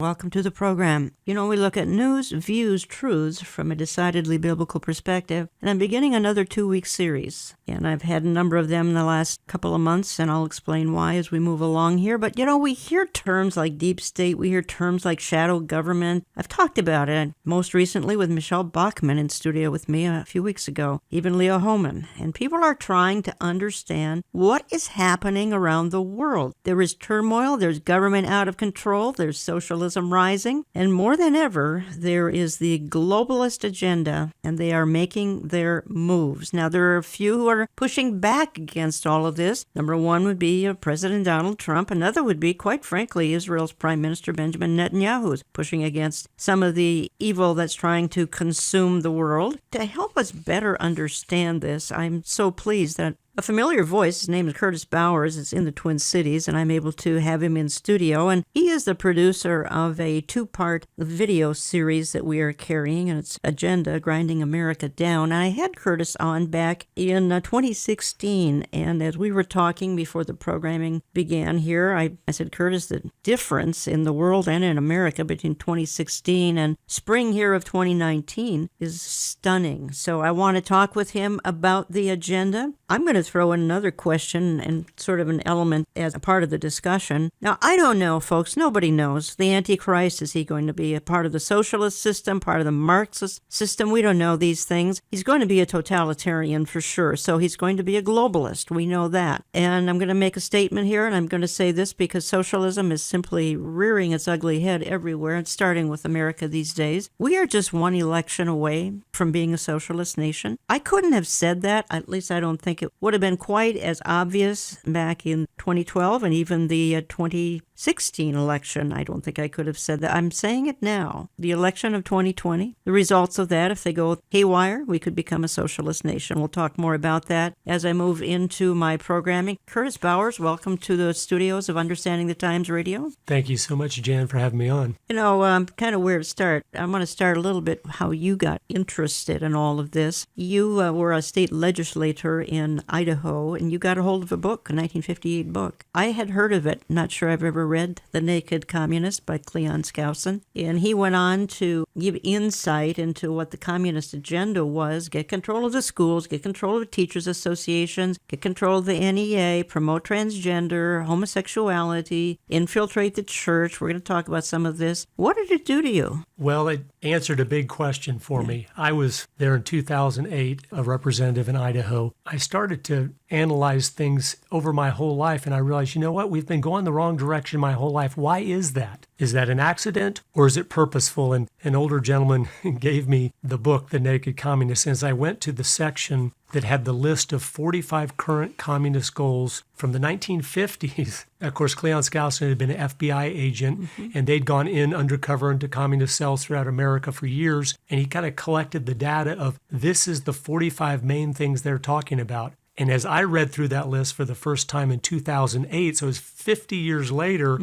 Welcome to the program. You know, we look at news, views, truths from a decidedly biblical perspective, and I'm beginning another 2-week series. And I've had a number of them in the last couple of months, and I'll explain why as we move along here. But, you know, we hear terms like deep state, we hear terms like shadow government. I've talked about it most recently with Michelle Bachman in studio with me a few weeks ago, even Leo Homan. And people are trying to understand what is happening around the world. There is turmoil, there's government out of control, there's socialism rising, and more than ever, there is the globalist agenda, and they are making their moves. Now, there are a few who are pushing back against all of this. Number one would be President Donald Trump. Another would be, quite frankly, Israel's Prime Minister Benjamin Netanyahu, who's pushing against some of the evil that's trying to consume the world. To help us better understand this, I'm so pleased that a familiar voice, his name is Curtis Bowers, is in the Twin Cities, and I'm able to have him in studio. And he is the producer of a 2-part video series that we are carrying, and it's Agenda, Grinding America Down. And I had Curtis on back in 2016, and as we were talking before the programming began here, I said, Curtis, the difference in the world and in America between 2016 and spring here of 2019 is stunning. So I want to talk with him about the agenda. I'm going to throw in another question and sort of an element as a part of the discussion. Now, I don't know, folks. Nobody knows. The Antichrist, is he going to be a part of the socialist system, part of the Marxist system? We don't know these things. He's going to be a totalitarian for sure. So he's going to be a globalist. We know that. And I'm going to make a statement here, and I'm going to say this because socialism is simply rearing its ugly head everywhere, and starting with America these days. We are just one election away from being a socialist nation. I couldn't have said that. At least I don't think it would have been quite as obvious back in 2012 and even the 2016 election. I don't think I could have said that. I'm saying it now. The election of 2020, the results of that, if they go haywire, we could become a socialist nation. We'll talk more about that as I move into my programming. Curtis Bowers, welcome to the studios of Understanding the Times Radio. Thank you so much, Jan, for having me on. You know, kind of where to start. I want to start a little bit how you got interested in all of this. You were a state legislator in Idaho, and you got a hold of a book, a 1958 book. I had heard of it, not sure I've ever read The Naked Communist by Cleon Skousen, and he went on to give insight into what the communist agenda was: get control of the schools, get control of the teachers' associations, get control of the NEA, promote transgender, homosexuality, infiltrate the church. We're going to talk about some of this. What did it do to you? Well, it answered a big question for me. I was there in 2008, a representative in Idaho. I started to analyze things over my whole life, and I realized, you know what? We've been going the wrong direction my whole life. Why is that? Is that an accident, or is it purposeful? And an older gentleman gave me the book, The Naked Communist, and as I went to the section that had the list of 45 current communist goals from the 1950s. Of course, Cleon Skousen had been an FBI agent, and they'd gone in undercover into communist cells throughout America for years, and he kind of collected the data of this is the 45 main things they're talking about. And as I read through that list for the first time in 2008, so it was 50 years later,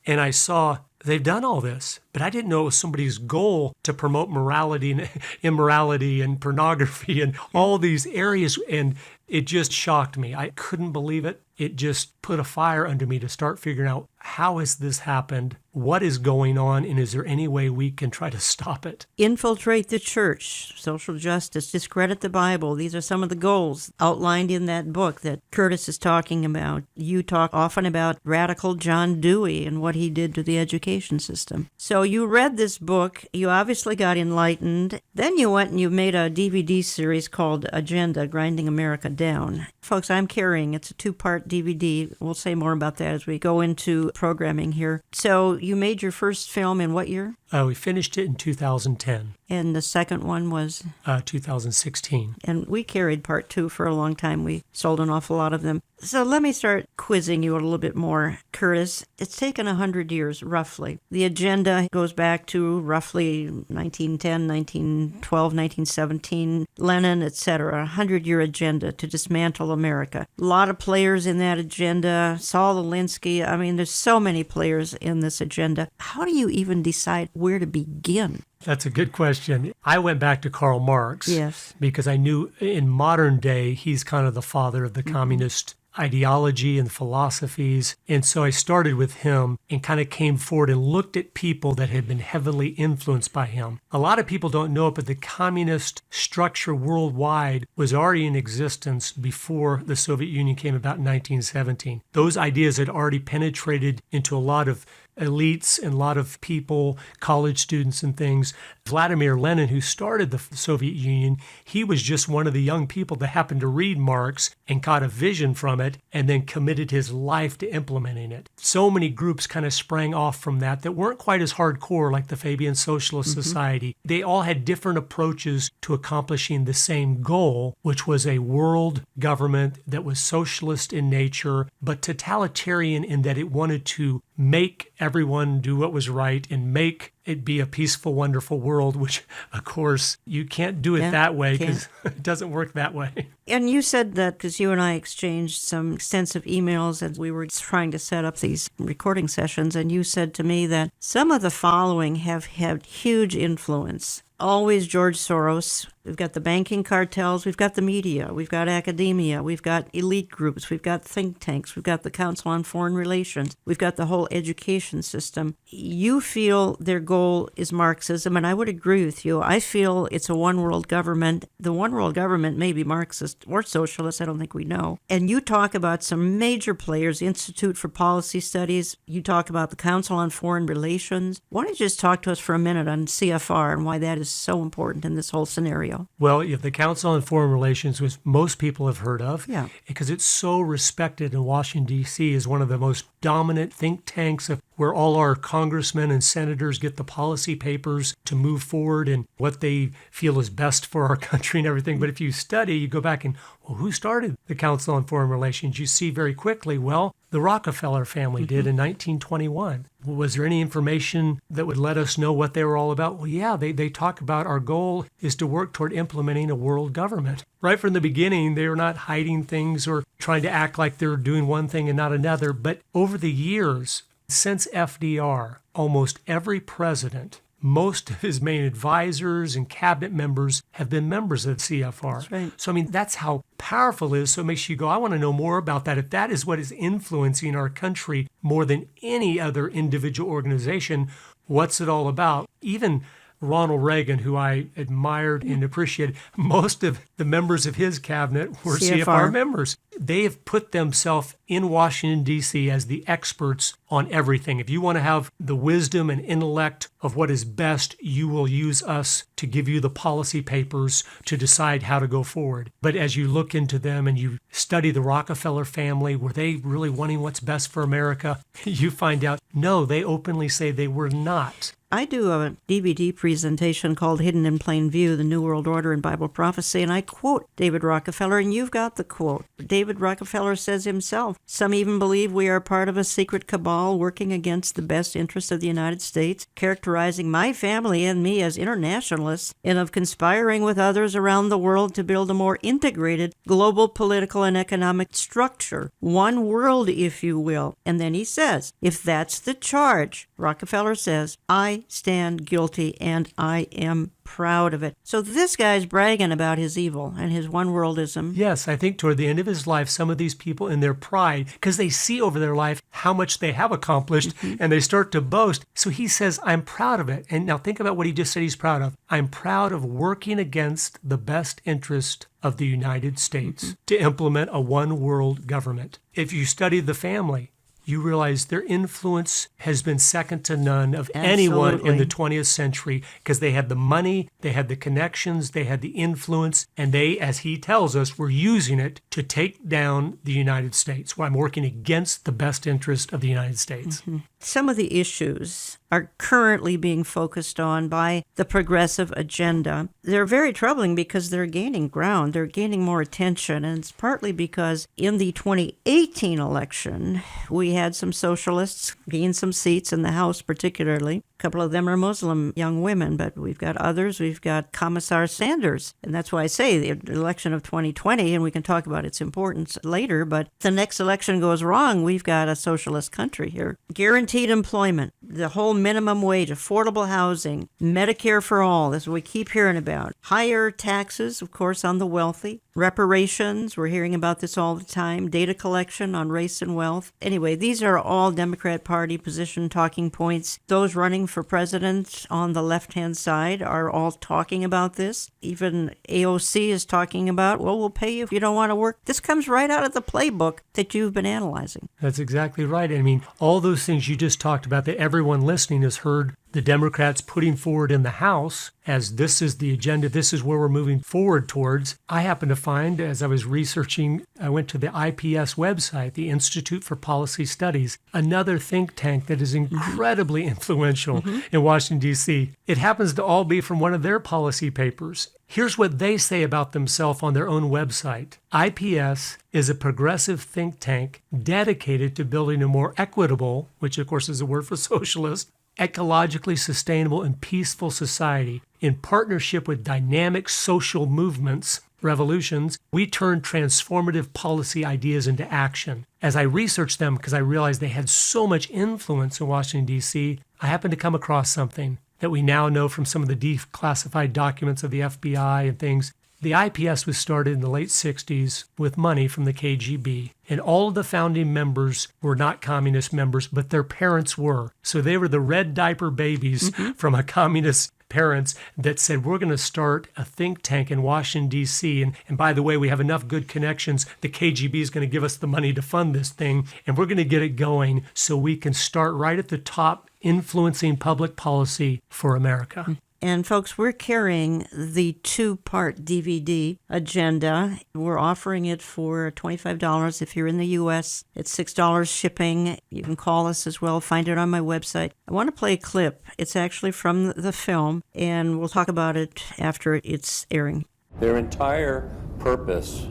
and I saw they've done all this, but I didn't know it was somebody's goal to promote morality and immorality and pornography and all these areas. And it just shocked me. I couldn't believe it. It just put a fire under me to start figuring out, how has this happened? What is going on? And is there any way we can try to stop it? Infiltrate the church, social justice, discredit the Bible. These are some of the goals outlined in that book that Curtis is talking about. You talk often about radical John Dewey and what he did to the education system. So you read this book. You obviously got enlightened. Then you went and you made a DVD series called Agenda, Grinding America Down. Folks, I'm carrying, it's a 2-part DVD. We'll say more about that as we go into programming here. So you made your first film in what year? We finished it in 2010. And the second one was? 2016. And we carried part 2 for a long time. We sold an awful lot of them. So let me start quizzing you a little bit more, Curtis. It's taken 100 years, roughly. The agenda goes back to roughly 1910, 1912, 1917, Lenin, etc. 100-year agenda to dismantle America. A lot of players in that agenda. Saul Alinsky. I mean, there's so many players in this agenda. How do you even decide where to begin? That's a good question. I went back to Karl Marx Yes. because I knew in modern day, he's kind of the father of the communist ideology and philosophies. And so I started with him and kind of came forward and looked at people that had been heavily influenced by him. A lot of people don't know it, but the communist structure worldwide was already in existence before the Soviet Union came about in 1917. Those ideas had already penetrated into a lot of elites and a lot of people, college students and things. Vladimir Lenin, who started the Soviet Union, he was just one of the young people that happened to read Marx and caught a vision from it and then committed his life to implementing it. So many groups kind of sprang off from that weren't quite as hardcore like the Fabian Socialist Society. They all had different approaches to accomplishing the same goal, which was a world government that was socialist in nature, but totalitarian in that it wanted to make everyone do what was right and make it be a peaceful, wonderful world, which, of course, you can't do it that way because it doesn't work that way. And you said that because you and I exchanged some extensive emails as we were trying to set up these recording sessions, and you said to me that some of the following have had huge influence. Always George Soros. We've got the banking cartels. We've got the media. We've got academia. We've got elite groups. We've got think tanks. We've got the Council on Foreign Relations. We've got the whole education system. You feel their goal is Marxism, and I would agree with you. I feel it's a one-world government. The one-world government may be Marxist or socialist. I don't think we know. And you talk about some major players, Institute for Policy Studies. You talk about the Council on Foreign Relations. Why don't you just talk to us for a minute on CFR and why that is so important in this whole scenario? Well, the Council on Foreign Relations, which most people have heard of, Yeah. because it's so respected in Washington, D.C., is one of the most dominant think tanks of where all our congressmen and senators get the policy papers to move forward and what they feel is best for our country and everything. But if you study, you go back and, well, who started the Council on Foreign Relations? You see very quickly, well, the Rockefeller family did in 1921. Was there any information that would let us know what they were all about? Well, yeah, they talk about our goal is to work toward implementing a world government. Right from the beginning, they were not hiding things or trying to act like they're doing one thing and not another. But over the years, since FDR, almost every president, most of his main advisors and cabinet members have been members of the CFR. That's right. So, I mean, that's how powerful it is. So it makes you go, I want to know more about that. If that is what is influencing our country more than any other individual organization, what's it all about? Even Ronald Reagan, who I admired and appreciated, most of the members of his cabinet were CFR members. They have put themselves in Washington, D.C. as the experts on everything. If you want to have the wisdom and intellect of what is best, you will use us to give you the policy papers to decide how to go forward. But as you look into them and you study the Rockefeller family, were they really wanting what's best for America? You find out, no, they openly say they were not. I do a DVD presentation called Hidden in Plain View, The New World Order and Bible Prophecy, and I quote David Rockefeller, and you've got the quote. David Rockefeller says himself, some even believe we are part of a secret cabal working against the best interests of the United States, characterizing my family and me as internationalists, and of conspiring with others around the world to build a more integrated global political and economic structure. One world, if you will. And then he says, if that's the charge, Rockefeller says, I stand guilty and I am proud of it. So this guy's bragging about his evil and his one-worldism. Yes, I think toward the end of his life, some of these people in their pride, because they see over their life how much they have accomplished, and they start to boast. So he says, I'm proud of it. And now think about what he just said he's proud of. I'm proud of working against the best interest of the United States to implement a one-world government. If you study the family, you realize their influence has been second to none of anyone in the 20th century because they had the money, they had the connections, they had the influence, and they, as he tells us, were using it to take down the United States. Well, I'm working against the best interest of the United States. Some of the issues are currently being focused on by the progressive agenda. They're very troubling because they're gaining ground. They're gaining more attention. And it's partly because in the 2018 election, we had some socialists gain some seats in the House particularly. A couple of them are Muslim young women, but we've got others. We've got Commissar Sanders. And that's why I say the election of 2020, and we can talk about its importance later, but if the next election goes wrong, we've got a socialist country here. Guaranteed guaranteed employment, the whole minimum wage, affordable housing, Medicare for all, that's what we keep hearing about. Higher taxes, of course, on the wealthy. Reparations, we're hearing about this all the time. Data collection on race and wealth. Anyway, these are all Democrat Party position talking points. Those running for president on the left-hand side are all talking about this. Even AOC is talking about, well, we'll pay you if you don't want to work. This comes right out of the playbook that you've been analyzing. That's exactly right. I mean, all those things you just talked about that everyone listening has heard the Democrats putting forward in the House as this is the agenda, this is where we're moving forward towards. I happened to find, as I was researching, I went to the IPS website, the Institute for Policy Studies, another think tank that is incredibly influential in Washington, D.C. It happens to all be from one of their policy papers. Here's what they say about themselves on their own website. IPS is a progressive think tank dedicated to building a more equitable, which of course is a word for socialist, ecologically sustainable and peaceful society. In partnership with dynamic social movements, revolutions, we turn transformative policy ideas into action. As I researched them, because I realized they had so much influence in Washington, D.C., I happened to come across something that we now know from some of the declassified documents of the FBI and things. The IPS was started in the late 60s with money from the KGB, and all of the founding members were not communist members, but their parents were. So they were the red diaper babies from a communist parents that said, we're going to start a think tank in Washington, D.C. And by the way, we have enough good connections. The KGB is going to give us the money to fund this thing, and we're going to get it going so we can start right at the top influencing public policy for America. And folks, we're carrying the 2-part DVD agenda. We're offering it for $25 if you're in the U.S. It's $6 shipping. You can call us as well. Find it on my website. I want to play a clip. It's actually from the film, and we'll talk about it after it's airing. Their entire purpose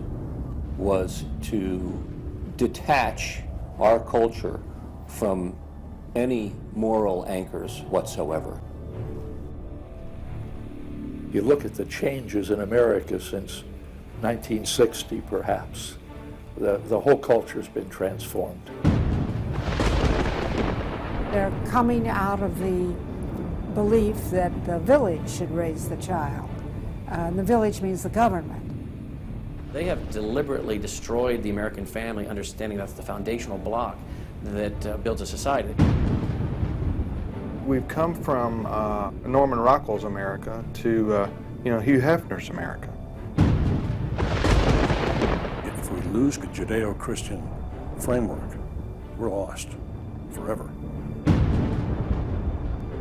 was to detach our culture from any moral anchors whatsoever. You look at the changes in America since 1960, perhaps. The whole culture's been transformed. They're coming out of the belief that the village should raise the child. And the village means the government. They have deliberately destroyed the American family, understanding that's the foundational block that builds a society. We've come from Norman Rockwell's America to Hugh Hefner's America. If we lose the Judeo-Christian framework, we're lost forever.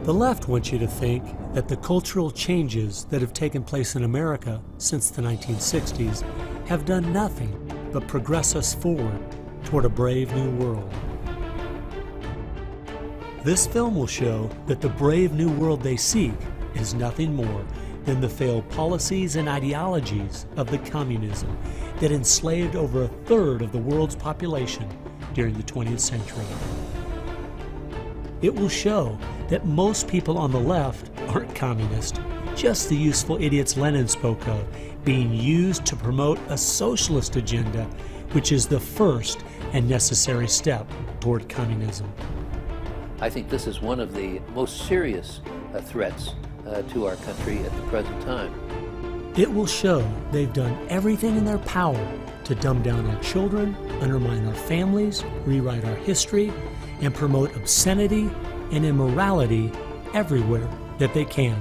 The left wants you to think that the cultural changes that have taken place in America since the 1960s have done nothing but progress us forward toward a brave new world. This film will show that the brave new world they seek is nothing more than the failed policies and ideologies of the communism that enslaved over 1/3 of the world's population during the 20th century. It will show that most people on the left aren't communist, just the useful idiots Lenin spoke of, being used to promote a socialist agenda, which is the first and necessary step toward communism. I think this is one of the most serious threats to our country at the present time. It will show they've done everything in their power to dumb down our children, undermine our families, rewrite our history, and promote obscenity and immorality everywhere that they can.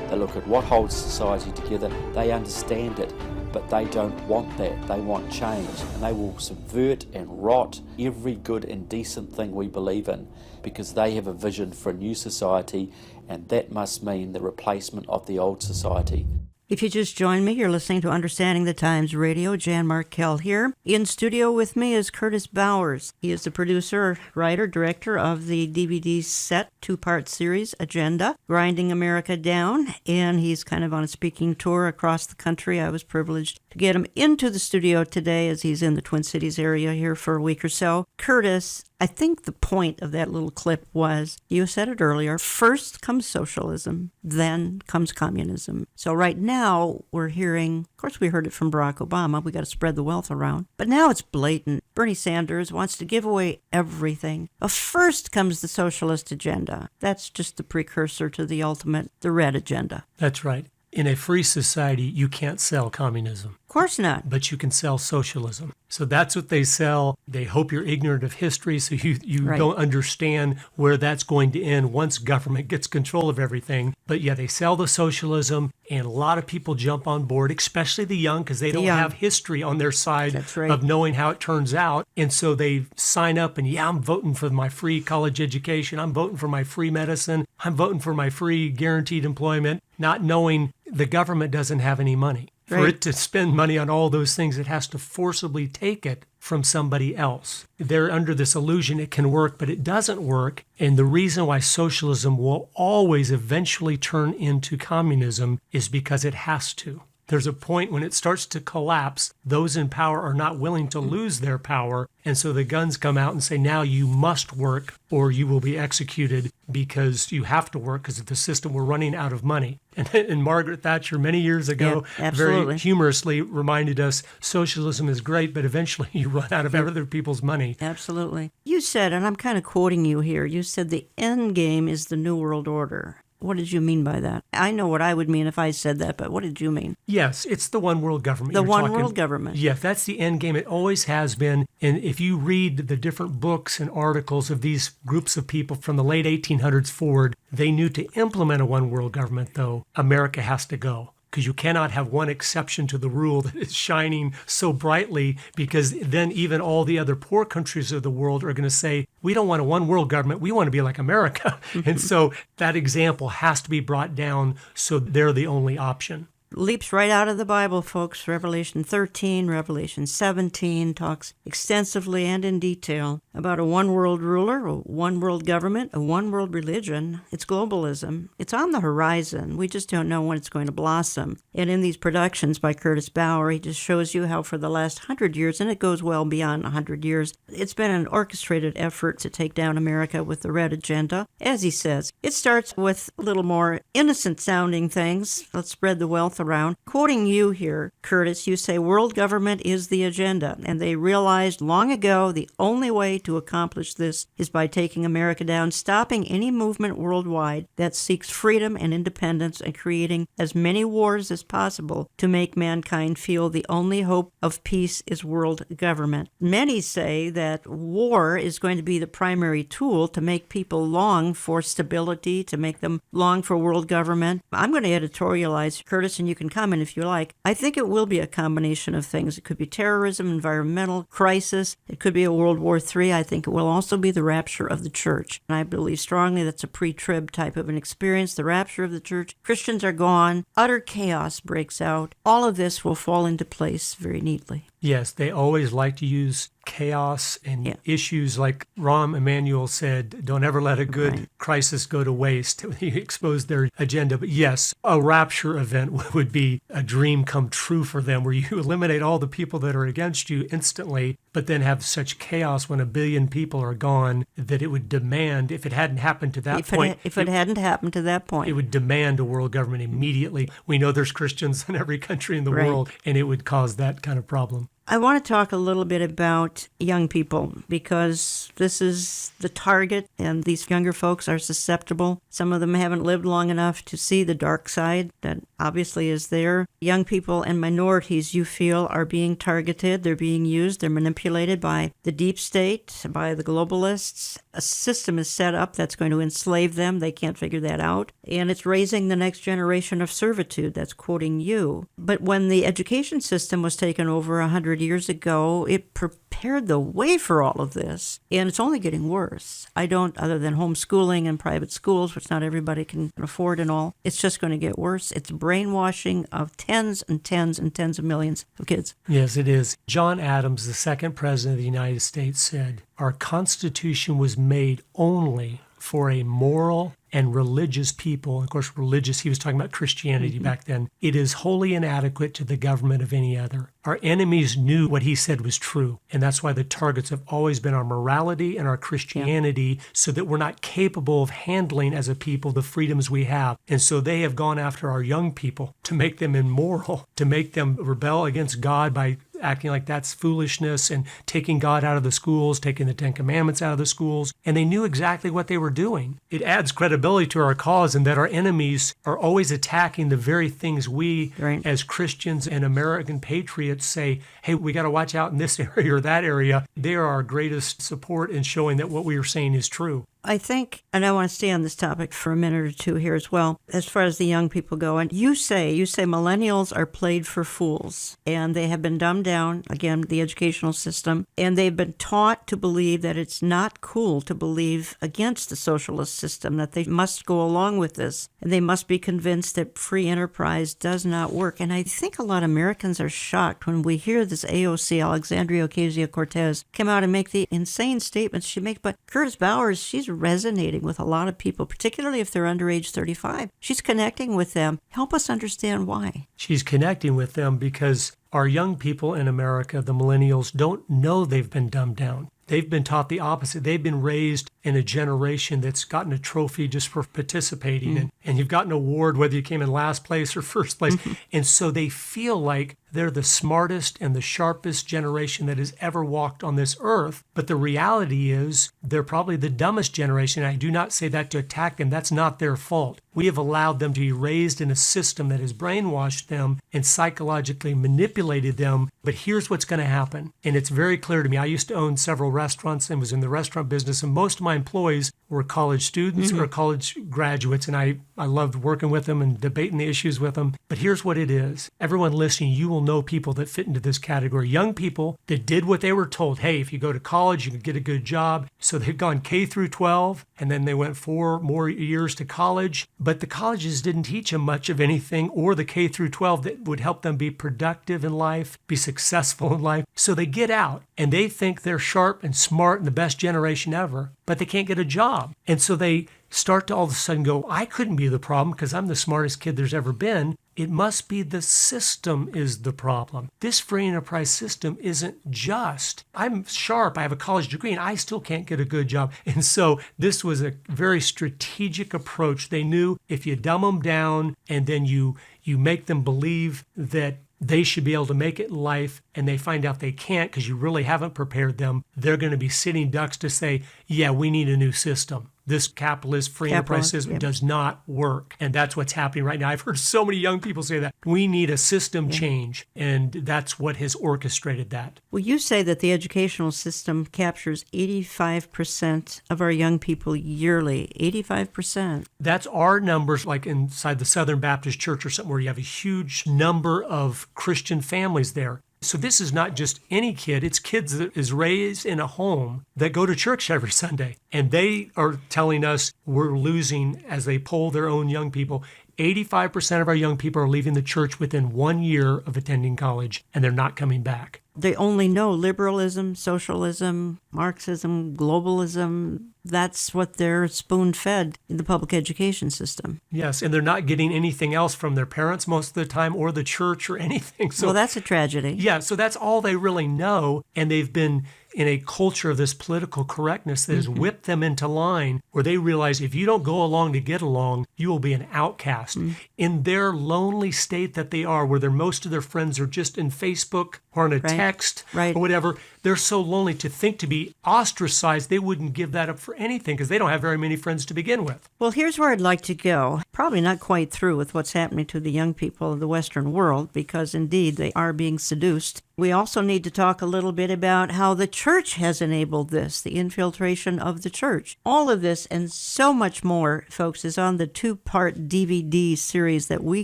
They look at what holds society together, they understand it, but they don't want that. They want change, and they will subvert and rot every good and decent thing we believe in because they have a vision for a new society, and that must mean the replacement of the old society. If you just joined me, you're listening to Understanding the Times Radio. Jan Markell here. In studio with me is Curtis Bowers. He is the producer, writer, director of the DVD set 2-part series, Agenda, Grinding America Down, and he's kind of on a speaking tour across the country. I was privileged to get him into the studio today as he's in the Twin Cities area here for a week or so. Curtis, I think the point of that little clip was, you said it earlier, first comes socialism, then comes communism. So right now, now we're hearing, of course we heard it from Barack Obama, we got to spread the wealth around, but now it's blatant. Bernie Sanders wants to give away everything. But first comes the socialist agenda. That's just the precursor to the ultimate, the red agenda. That's right. In a free society, you can't sell communism. Of course not. But you can sell socialism. So that's what they sell. They hope you're ignorant of history, so you Right. don't understand where that's going to end once government gets control of everything. But yeah, they sell the socialism, and a lot of people jump on board, especially the young, because they don't have history on their side That's right. of knowing how it turns out. And so they sign up and, yeah, I'm voting for my free college education. I'm voting for my free medicine. I'm voting for my free guaranteed employment, not knowing the government doesn't have any money. For Right. it to spend money on all those things, it has to forcibly take it from somebody else. They're under this illusion it can work, but it doesn't work. And the reason why socialism will always eventually turn into communism is because it has to. There's a point when it starts to collapse, those in power are not willing to lose their power. And so the guns come out and say, now you must work or you will be executed because you have to work because of the system. We're running out of money. And Margaret Thatcher many years ago very humorously reminded us socialism is great, but eventually you run out of other people's money. Absolutely. You said, and I'm kind of quoting you here, you said the end game is the New World Order. What did you mean by that? I know what I would mean if I said that, but what did you mean? Yes, it's the one world government. The one world government. Yeah, that's the end game. It always has been. And if you read the different books and articles of these groups of people from the late 1800s forward, they knew to implement a one world government, though, America has to go. Because you cannot have one exception to the rule that is shining so brightly, because then even all the other poor countries of the world are going to say, we don't want a one world government, we want to be like America. And so that example has to be brought down so they're the only option. Leaps right out of the Bible, folks. Revelation 13, Revelation 17 talks extensively and in detail about a one world ruler, a one world government, a one world religion. It's globalism. It's on the horizon. We just don't know when it's going to blossom. And in these productions by Curtis Bauer, he just shows you how for the last 100 years, and it goes well beyond 100 years, it's been an orchestrated effort to take down America with the red agenda. As he says, it starts with a little more innocent sounding things. Let's spread the wealth around. Quoting you here, Curtis, you say world government is the agenda, and they realized long ago the only way to accomplish this is by taking America down, stopping any movement worldwide that seeks freedom and independence, and creating as many wars as possible to make mankind feel the only hope of peace is world government. Many say that war is going to be the primary tool to make people long for stability, to make them long for world government. I'm going to editorialize, Curtis, and you can comment if you like. I think it will be a combination of things. It could be terrorism, environmental crisis. It could be a World War III. I think it will also be the rapture of the church. And I believe strongly that's a pre-trib type of an experience, the rapture of the church. Christians are gone. Utter chaos breaks out. All of this will fall into place very neatly. Yes, they always like to use chaos and issues like Rahm Emanuel said, don't ever let a good crisis go to waste. He exposed their agenda. But yes, a rapture event would be a dream come true for them where you eliminate all the people that are against you instantly, but then have such chaos when 1 billion people are gone that it would demand, if it hadn't happened to that point. If it hadn't happened to that point. It would demand a world government immediately. We know there's Christians in every country in the world, and it would cause that kind of problem. I want to talk a little bit about young people because this is the target and these younger folks are susceptible. Some of them haven't lived long enough to see the dark side that obviously is there. Young people and minorities, you feel, are being targeted. They're being used. They're manipulated by the deep state, by the globalists. A system is set up that's going to enslave them. They can't figure that out. And it's raising the next generation of servitude. That's quoting you. But when the education system was taken over 100 years ago, it prepared the way for all of this. And it's only getting worse. I don't, other than homeschooling and private schools, which not everybody can afford and all, it's just going to get worse. It's brainwashing of tens and tens and tens of millions of kids. Yes, it is. John Adams, the second president of the United States, said, our Constitution was made only for a moral and religious people. Of course, religious, he was talking about Christianity back then. It is wholly inadequate to the government of any other. Our enemies knew what he said was true, and that's why the targets have always been our morality and our Christianity, so that we're not capable of handling as a people the freedoms we have. And so they have gone after our young people to make them immoral, to make them rebel against God by acting like that's foolishness and taking God out of the schools, taking the Ten Commandments out of the schools. And they knew exactly what they were doing. It adds credibility to our cause in that our enemies are always attacking the very things we, as Christians and American patriots, say, hey, we got to watch out in this area or that area. They are our greatest support in showing that what we are saying is true. I think, and I want to stay on this topic for a minute or two here as well, as far as the young people go. And you say millennials are played for fools, and they have been dumbed down, again, the educational system, and they've been taught to believe that it's not cool to believe against the socialist system, that they must go along with this, and they must be convinced that free enterprise does not work. And I think a lot of Americans are shocked when we hear this AOC, Alexandria Ocasio-Cortez, come out and make the insane statements she makes. But Curtis Bowers, she's resonating with a lot of people, particularly if they're under age 35. She's connecting with them. Help us understand why. She's connecting with them because our young people in America, the millennials, don't know they've been dumbed down. They've been taught the opposite. They've been raised in a generation that's gotten a trophy just for participating. And you've gotten an award whether you came in last place or first place. And so they feel like they're the smartest and the sharpest generation that has ever walked on this earth. But the reality is they're probably the dumbest generation. I do not say that to attack them. That's not their fault. We have allowed them to be raised in a system that has brainwashed them and psychologically manipulated them. But here's what's going to happen. And it's very clear to me. I used to own several restaurants and was in the restaurant business. And most of my employees were college students or college graduates. And I loved working with them and debating the issues with them. But here's what it is. Everyone listening, you will know people that fit into this category. Young people that did what they were told. Hey, if you go to college, you can get a good job. So they've gone K through 12, and then they went 4 more years to college. But the colleges didn't teach them much of anything, or the K through 12 that would help them be productive in life, be successful in life. So they get out, and they think they're sharp and smart and the best generation ever, but they can't get a job. And so they start to all of a sudden go, I couldn't be the problem because I'm the smartest kid there's ever been. It must be the system is the problem. This free enterprise system isn't just. I'm sharp, I have a college degree, and I still can't get a good job. And so this was a very strategic approach. They knew if you dumb them down and then you make them believe that they should be able to make it in life, and they find out they can't because you really haven't prepared them, they're going to be sitting ducks to say, yeah, we need a new system. This capitalist free enterprise system does not work. And that's what's happening right now. I've heard so many young people say that. We need a system change. And that's what has orchestrated that. Well, you say that the educational system captures 85% of our young people yearly. 85%. That's our numbers, like inside the Southern Baptist Church or something where you have a huge number of Christian families there. So this is not just any kid, it's kids that is raised in a home that go to church every Sunday. And they are telling us we're losing, as they poll their own young people, 85% of our young people are leaving the church within 1 year of attending college, and they're not coming back. They only know liberalism, socialism, Marxism, globalism. That's what they're spoon-fed in the public education system. Yes, and they're not getting anything else from their parents most of the time or the church or anything. So, well, that's a tragedy. Yeah, so that's all they really know, and they've been in a culture of this political correctness that has whipped them into line where they realize if you don't go along to get along, you will be an outcast. In their lonely state that they are, where most of their friends are just in Facebook or on a text or whatever, they're so lonely to think to be ostracized, they wouldn't give that up for anything because they don't have very many friends to begin with. Well, here's where I'd like to go. Probably not quite through with what's happening to the young people of the Western world because indeed they are being seduced. We also need to talk a little bit about how the church has enabled this, the infiltration of the church. All of this and so much more, folks, is on the 2-part DVD series that we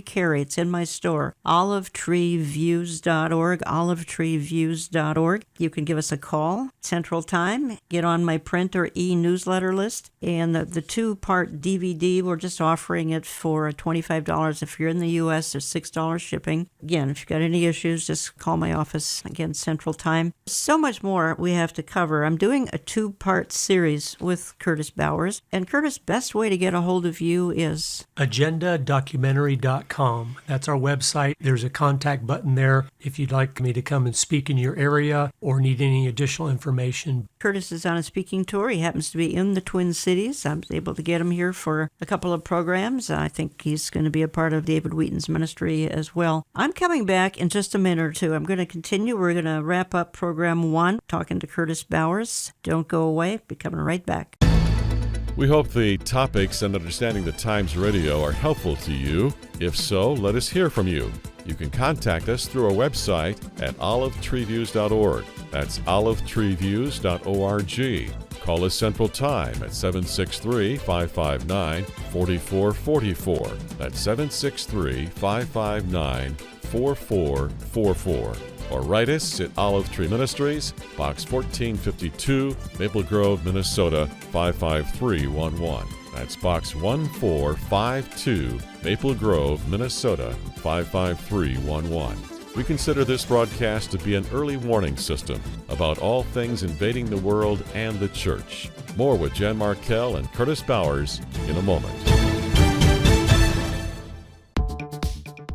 carry. It's in my store, olivetreeviews.org, olivetreeviews.org. You can give us a call, Central Time, get on my print or e-newsletter list. And the two-part DVD, we're just offering it for $25. If you're in the U.S., there's $6 shipping. Again, if you've got any issues, just call my office. Again, Central Time. So much more we have to cover. I'm doing a two-part series with Curtis Bowers. And Curtis, best way to get a hold of you is? agendadocumentary.com. That's our website. There's a contact button there if you'd like me to come and speak in your area or need any additional information. Curtis is on a speaking tour. He happens to be in the Twin Cities. I was able to get him here for a couple of programs. I think he's going to be a part of David Wheaton's ministry as well. I'm coming back in just a minute or two. I'm going to continue. We're going to wrap up program 1, talking to Curtis Bowers. Don't go away. Be coming right back. We hope the topics and Understanding the Times Radio are helpful to you. If so, let us hear from you. You can contact us through our website at olivetreeviews.org. That's olivetreeviews.org. Call us Central Time at 763-559-4444. That's 763-559-4444. Or write us at Olive Tree Ministries, Box 1452, Maple Grove, Minnesota 55311. That's Box 1452, Maple Grove, Minnesota 55311. We consider this broadcast to be an early warning system about all things invading the world and the church. More with Jan Markell and Curtis Bowers in a moment.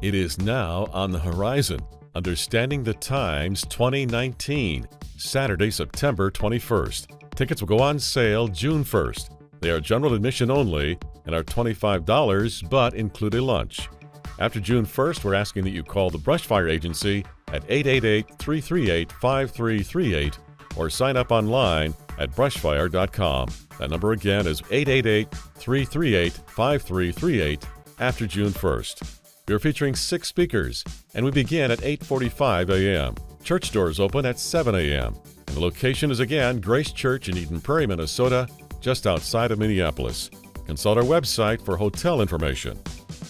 It is now on the horizon. Understanding the Times 2019, Saturday, September 21st. Tickets will go on sale June 1st. They are general admission only and are $25, but include a lunch. After June 1st, we're asking that you call the Brushfire Agency at 888-338-5338 or sign up online at brushfire.com. That number again is 888-338-5338 after June 1st. We are featuring 6 speakers, and we begin at 8:45 a.m. Church doors open at 7 a.m. And the location is again Grace Church in Eden Prairie, Minnesota, just outside of Minneapolis. Consult our website for hotel information.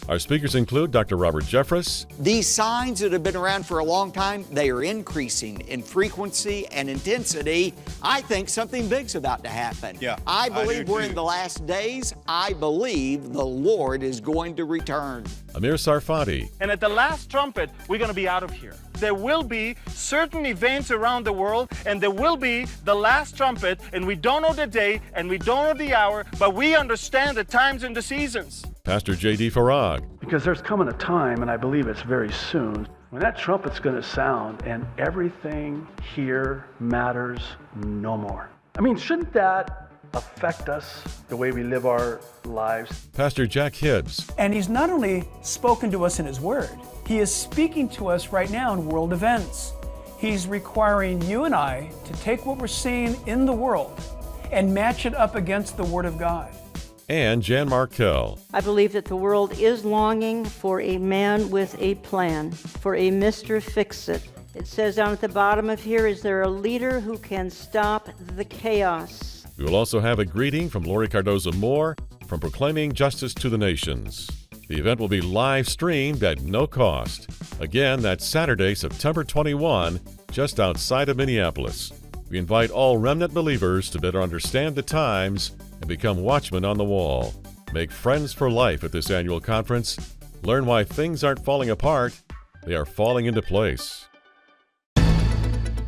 Our speakers include Dr. Robert Jeffress. These signs that have been around for a long time, they are increasing in frequency and intensity. I think something big's about to happen. I believe we're in the last days. I believe the Lord is going to return. Amir Sarfati. And at the last trumpet, we're going to be out of here. There will be certain events around the world, and there will be the last trumpet, and we don't know the day, and we don't know the hour, but we understand the times and the seasons. Pastor J.D. Farag. Because there's coming a time, and I believe it's very soon, when that trumpet's going to sound and everything here matters no more. I mean, shouldn't that affect us, the way we live our lives? Pastor Jack Hibbs. And he's not only spoken to us in his word, he is speaking to us right now in world events. He's requiring you and I to take what we're seeing in the world and match it up against the Word of God. And Jan Markell. I believe that the world is longing for a man with a plan, for a Mr. Fix-It. It says down at the bottom of here, is there a leader who can stop the chaos? We will also have a greeting from Lori Cardozo-Moore from Proclaiming Justice to the Nations. The event will be live streamed at no cost. Again, that's Saturday, September 21, just outside of Minneapolis. We invite all remnant believers to better understand the times and become watchmen on the wall. Make friends for life at this annual conference. Learn why things aren't falling apart, they are falling into place.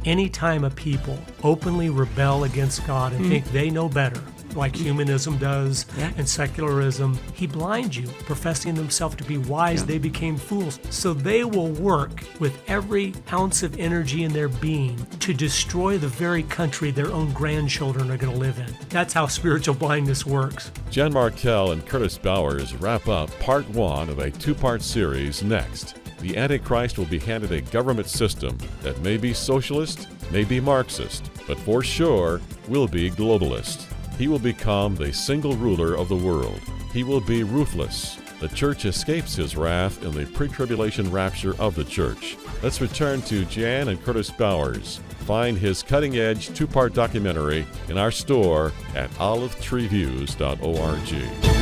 Anytime a people openly rebel against God and think they know better, like humanism does and secularism, he blinds you. Professing themselves to be wise, they became fools. So they will work with every ounce of energy in their being to destroy the very country their own grandchildren are going to live in. That's how spiritual blindness works. Jan Markell and Curtis Bowers wrap up part 1 of a 2-part series next. The Antichrist will be handed a government system that may be socialist, may be Marxist, but for sure will be globalist. He will become the single ruler of the world. He will be ruthless. The church escapes his wrath in the pre-tribulation rapture of the church. Let's return to Jan and Curtis Bowers. Find his cutting-edge 2-part documentary in our store at olivetreeviews.org.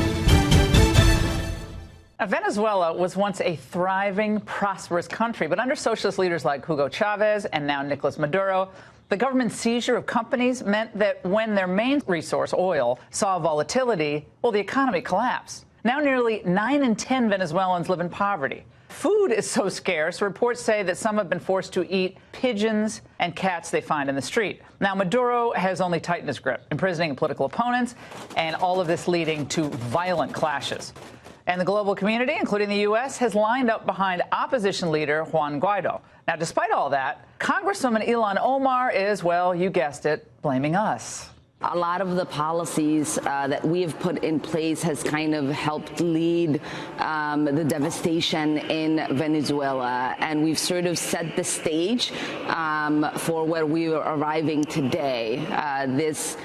Venezuela was once a thriving, prosperous country, but under socialist leaders like Hugo Chavez and now Nicolas Maduro, The government seizure of companies meant that when their main resource, oil, saw volatility, well, the economy collapsed. Now nearly 9 in 10 Venezuelans live in poverty. Food is so scarce, reports say that some have been forced to eat pigeons and cats they find in the street. Now, Maduro has only tightened his grip, imprisoning political opponents, and all of this leading to violent clashes. And the global community, including the U.S., has lined up behind opposition leader Juan Guaido. Now, despite all that, Congresswoman Ilhan Omar is, well, you guessed it, blaming us. A lot of the policies that we have put in place has kind of helped lead the devastation in Venezuela, and we've sort of set the stage for where we are arriving today. This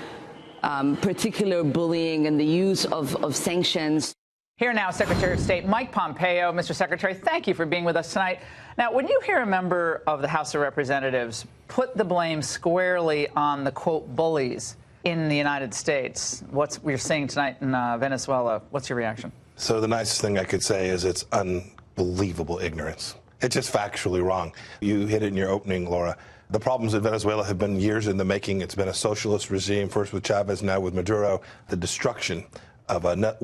particular bullying and the use of sanctions. Here now, Secretary of State Mike Pompeo. Mr. Secretary, thank you for being with us tonight. Now, when you hear a member of the House of Representatives put the blame squarely on the, quote, bullies in the United States, what we're seeing tonight in Venezuela, what's your reaction? So the nicest thing I could say is it's unbelievable ignorance. It's just factually wrong. You hit it in your opening, Laura. The problems in Venezuela have been years in the making. It's been a socialist regime, first with Chavez, now with Maduro. The destruction of a net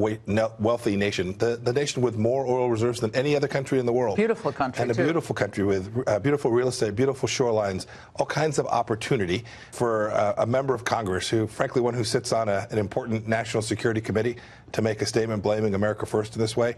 wealthy nation, the nation with more oil reserves than any other country in the world. Beautiful country, and a beautiful country with beautiful real estate, beautiful shorelines, all kinds of opportunity for a member of Congress who, frankly, one who sits on an important national security committee to make a statement blaming America first in this way.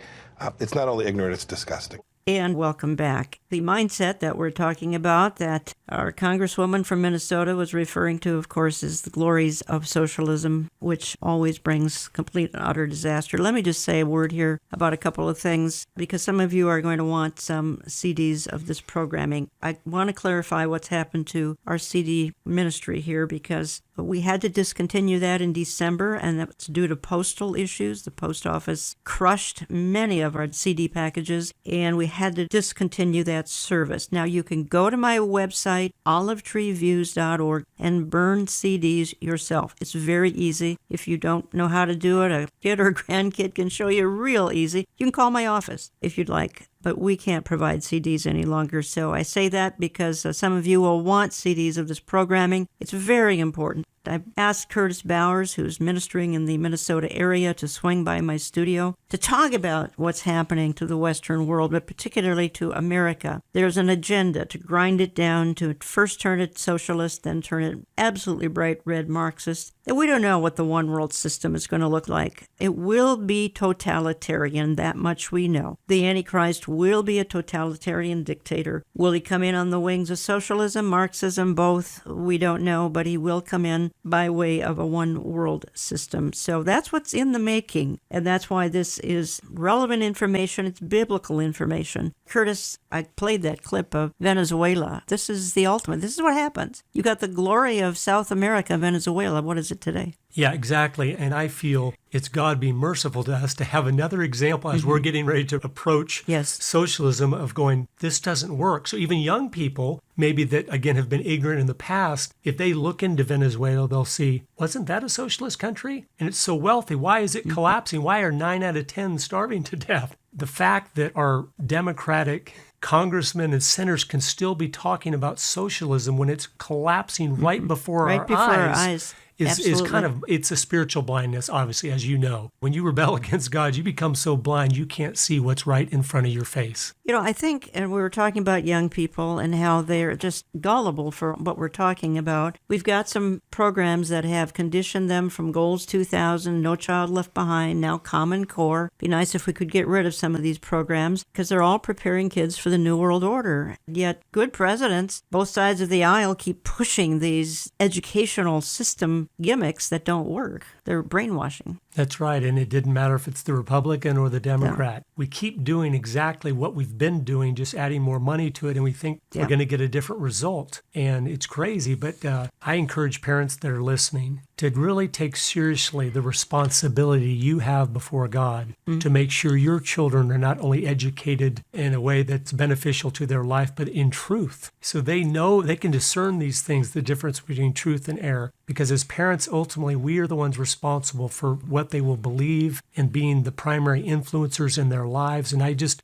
It's not only ignorant, it's disgusting. And welcome back. The mindset that we're talking about, that our Congresswoman from Minnesota was referring to, of course, is the glories of socialism, which always brings complete and utter disaster. Let me just say a word here about a couple of things, because some of you are going to want some CDs of this programming. I want to clarify what's happened to our CD ministry here, because we had to discontinue that in December, and that's due to postal issues. The post office crushed many of our CD packages, and we had to discontinue that service. Now you can go to my website, olivetreeviews.org, and burn CDs yourself. It's very easy. If you don't know how to do it, a kid or grandkid can show you real easy. You can call my office if you'd like. But we can't provide CDs any longer. So I say that because some of you will want CDs of this programming. It's very important. I've asked Curtis Bowers, who's ministering in the Minnesota area, to swing by my studio to talk about what's happening to the Western world, but particularly to America. There's an agenda to grind it down, to first turn it socialist, then turn it absolutely bright red Marxist. And we don't know what the one world system is going to look like. It will be totalitarian, that much we know. The Antichrist will be a totalitarian dictator. Will he come in on the wings of socialism, Marxism, both? We don't know, but he will come in by way of a one world system. So that's what's in the making, and that's why this is relevant information. It's biblical information. Curtis, I played that clip of Venezuela. This is the ultimate. This is what happens. You got the glory of South America, Venezuela. What is it today? Yeah, exactly. And I feel it's God being merciful to us to have another example as we're getting ready to approach socialism of going, this doesn't work. So even young people, maybe that, again, have been ignorant in the past, if they look into Venezuela, they'll see, wasn't that a socialist country? And it's so wealthy. Why is it collapsing? Why are 9 out of 10 starving to death? The fact that our Democratic congressmen and senators can still be talking about socialism when it's collapsing right before our eyes. Is kind of, it's a spiritual blindness, obviously, as you know. When you rebel against God, you become so blind you can't see what's right in front of your face. You know, I think, and we were talking about young people and how they're just gullible for what we're talking about. We've got some programs that have conditioned them from Goals 2000, No Child Left Behind, now Common Core. Be nice if we could get rid of some of these programs because they're all preparing kids for the New World Order. Yet good presidents, both sides of the aisle, keep pushing these educational system gimmicks that don't work. They're brainwashing. That's right, and it didn't matter if it's the Republican or the Democrat. No. We keep doing exactly what we've been doing, just adding more money to it, and we think we're going to get a different result. And it's crazy, but I encourage parents that are listening to really take seriously the responsibility you have before God to make sure your children are not only educated in a way that's beneficial to their life, but in truth. So they know, they can discern these things, the difference between truth and error. Because as parents, ultimately, we are the ones responsible responsible for what they will believe and being the primary influencers in their lives. And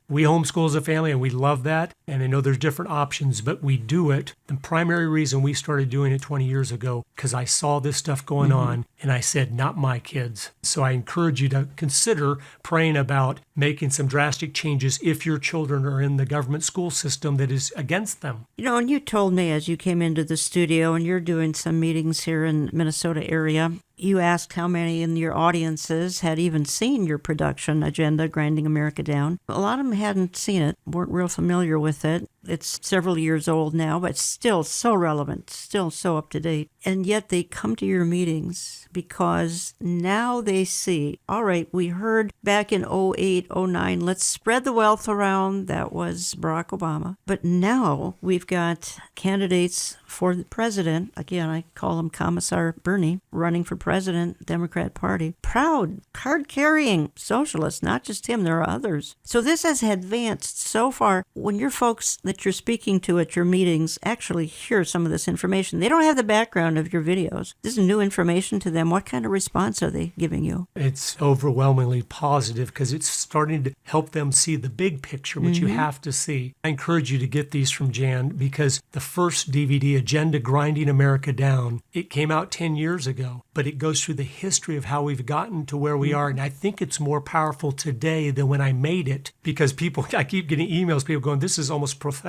we homeschool as a family, and we love that. And I know there's different options, but we do it. The primary reason we started doing it 20 years ago, because I saw this stuff going on, and I said, not my kids. So I encourage you to consider praying about making some drastic changes if your children are in the government school system that is against them. And you told me as you came into the studio, and you're doing some meetings here in Minnesota area, you asked how many in your audiences had even seen your production, Agenda, Grinding America Down. A lot of them hadn't seen it, weren't real familiar with it. It's several years old now, but still so relevant, still so up to date. And yet they come to your meetings because now they see, all right, we heard back in 2008, 2009, let's spread the wealth around. That was Barack Obama. But now we've got candidates for the president. Again, I call him Commissar Bernie, running for president, Democrat Party. Proud, card-carrying socialists, not just him, there are others. So this has advanced so far. When your folks that you're speaking to at your meetings actually hear some of this information, they don't have the background of your videos. This is new information to them. What kind of response are they giving you? It's overwhelmingly positive because it's starting to help them see the big picture, which you have to see. I encourage you to get these from Jan because the first DVD, Agenda, Grinding America Down, it came out 10 years ago, but it goes through the history of how we've gotten to where we are. And I think it's more powerful today than when I made it because I keep getting emails, people going, this is almost prophetic.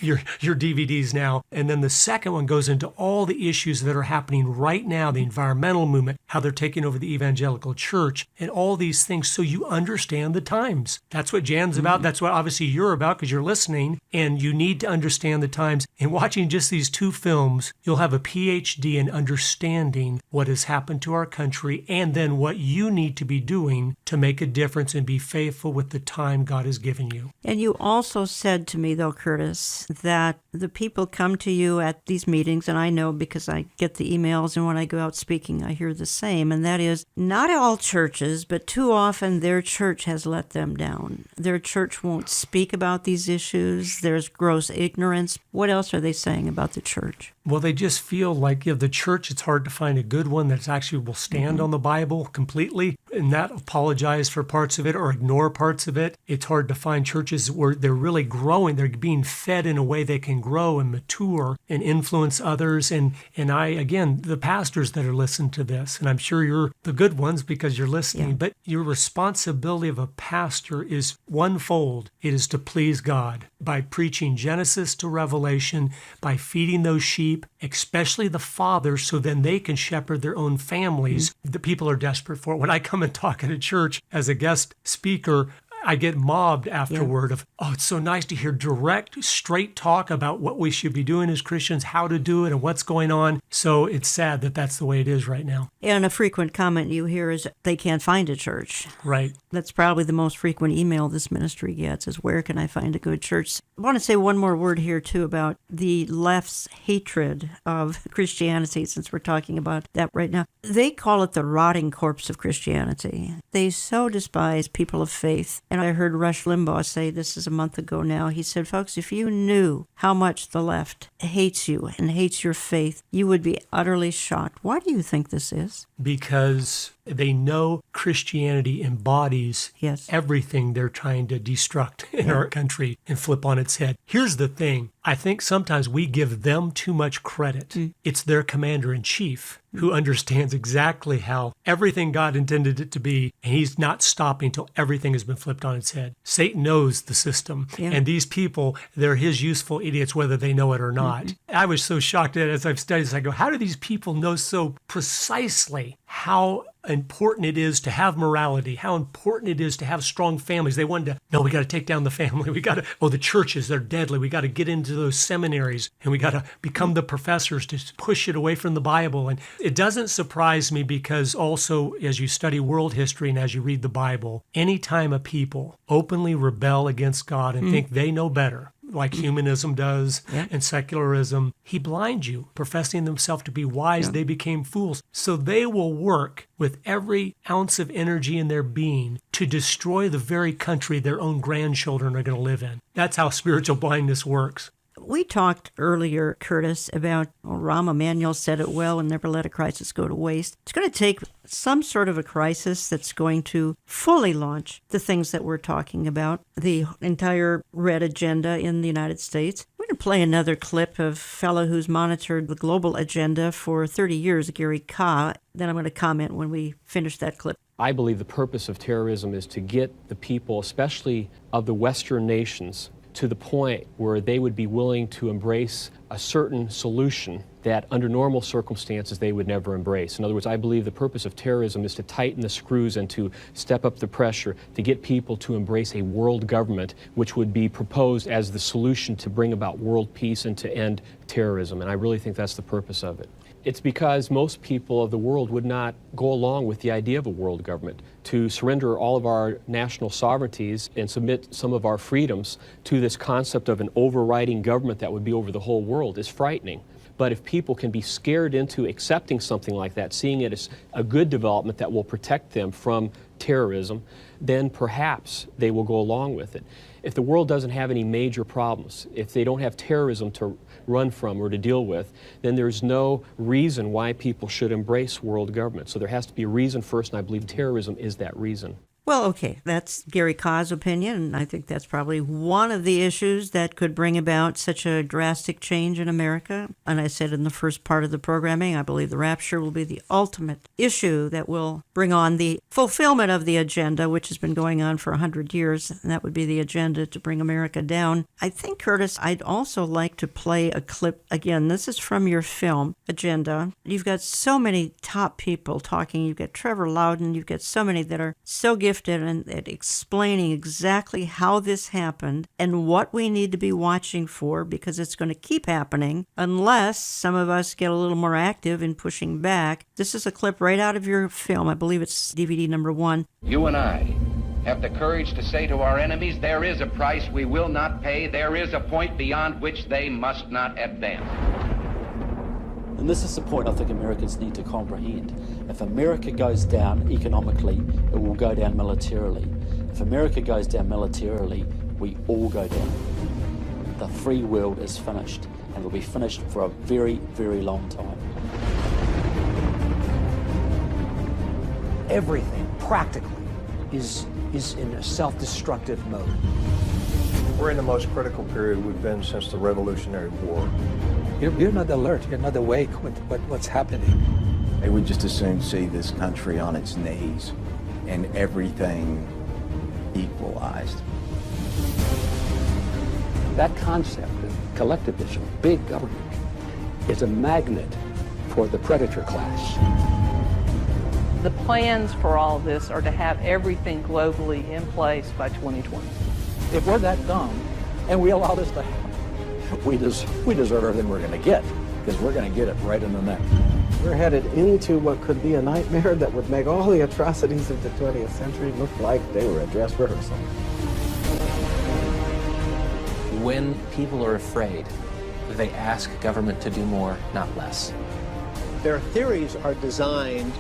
Your DVDs now. And then the second one goes into all the issues that are happening right now, the environmental movement, how they're taking over the evangelical church, and all these things so you understand the times. That's what Jan's about. That's what obviously you're about because you're listening, and you need to understand the times. And watching just these two films, you'll have a PhD in understanding what has happened to our country and then what you need to be doing to make a difference and be faithful with the time God has given you. And you also said to me, though, Curtis, that the people come to you at these meetings, and I know because I get the emails, and when I go out speaking, I hear the same, and that is not all churches, but too often their church has let them down. Their church won't speak about these issues. There's gross ignorance. What else are they saying about the church? Well, they just feel like the church, it's hard to find a good one that actually will stand on the Bible completely and not apologize for parts of it or ignore parts of it. It's hard to find churches where they're really growing. They're being fed in a way they can grow and mature and influence others. And the pastors that are listening to this, and I'm sure you're the good ones because you're listening, but your responsibility of a pastor is onefold. It is to please God by preaching Genesis to Revelation, by feeding those sheep, especially the fathers, so then they can shepherd their own families. The people are desperate for it. When I come and talk at a church as a guest speaker, I get mobbed afterward of, it's so nice to hear direct, straight talk about what we should be doing as Christians, how to do it, and what's going on. So it's sad that that's the way it is right now. And a frequent comment you hear is they can't find a church. Right. That's probably the most frequent email this ministry gets is, where can I find a good church? I want to say one more word here, too, about the left's hatred of Christianity, since we're talking about that right now. They call it the rotting corpse of Christianity. They so despise people of faith. And I heard Rush Limbaugh say, this is a month ago now, he said, folks, if you knew how much the left hates you and hates your faith, you would be utterly shocked. Why do you think this is? Because they know Christianity embodies everything they're trying to destruct in our country and flip on its head. Here's the thing. I think sometimes we give them too much credit. It's their commander-in-chief who understands exactly how everything God intended it to be, and he's not stopping until everything has been flipped on its head. Satan knows the system, and these people, they're his useful idiots whether they know it or not. I was so shocked at it as I've studied this. I go, how do these people know so precisely how important it is to have morality, how important it is to have strong families? They wanted to, no, we got to take down the family. We got to, the churches, they're deadly. We got to get into those seminaries and we got to become the professors to push it away from the Bible. And it doesn't surprise me because also as you study world history and as you read the Bible, anytime a people openly rebel against God and think they know better, like humanism does and secularism, he blinds you. Professing themselves to be wise, they became fools. So they will work with every ounce of energy in their being to destroy the very country their own grandchildren are going to live in. That's how spiritual blindness works. We talked earlier, Curtis, about Rahm Emanuel said it well, and never let a crisis go to waste. It's going to take some sort of a crisis that's going to fully launch the things that we're talking about, the entire red agenda in the United States. We're going to play another clip of a fellow who's monitored the global agenda for 30 years, Gary Kah. Then I'm going to comment when we finish that clip. I believe the purpose of terrorism is to get the people, especially of the Western nations, to the point where they would be willing to embrace a certain solution that under normal circumstances they would never embrace. In other words, I believe the purpose of terrorism is to tighten the screws and to step up the pressure to get people to embrace a world government which would be proposed as the solution to bring about world peace and to end terrorism. And I really think that's the purpose of it. It's because most people of the world would not go along with the idea of a world government. To surrender all of our national sovereignties and submit some of our freedoms to this concept of an overriding government that would be over the whole world is frightening. But if people can be scared into accepting something like that, seeing it as a good development that will protect them from terrorism, then perhaps they will go along with it. If the world doesn't have any major problems, if they don't have terrorism to run from or to deal with, then there's no reason why people should embrace world government. So there has to be a reason first, and I believe terrorism is that reason. Well, okay, that's Gary Kah's opinion, and I think that's probably one of the issues that could bring about such a drastic change in America. And I said in the first part of the programming, I believe the rapture will be the ultimate issue that will bring on the fulfillment of the agenda, which has been going on for 100 years, and that would be the agenda to bring America down. I think, Curtis, I'd also like to play a clip. Again, this is from your film, Agenda. You've got so many top people talking. You've got Trevor Loudon. You've got so many that are so gifted and at explaining exactly how this happened and what we need to be watching for, because it's going to keep happening unless some of us get a little more active in pushing back. This is a clip right out of your film. I believe it's DVD number 1. You and I have the courage to say to our enemies, there is a price we will not pay. There is a point beyond which they must not advance. And this is the point I think Americans need to comprehend. If America goes down economically, it will go down militarily. If America goes down militarily, we all go down. The free world is finished, and it will be finished for a very, very long time. Everything, practically, is in a self-destructive mode. We're in the most critical period we've been since the Revolutionary War. You're not alert, you're not awake with what's happening. They would just as soon see this country on its knees and everything equalized. That concept of collectivism, big government, is a magnet for the predator class. The plans for all of this are to have everything globally in place by 2020. If we're that dumb and we allow this to happen, we deserve everything we're going to get, because we're going to get it right in the neck. We're headed into what could be a nightmare that would make all the atrocities of the 20th century look like they were a dress rehearsal. When people are afraid, they ask government to do more, not less. Their theories are designed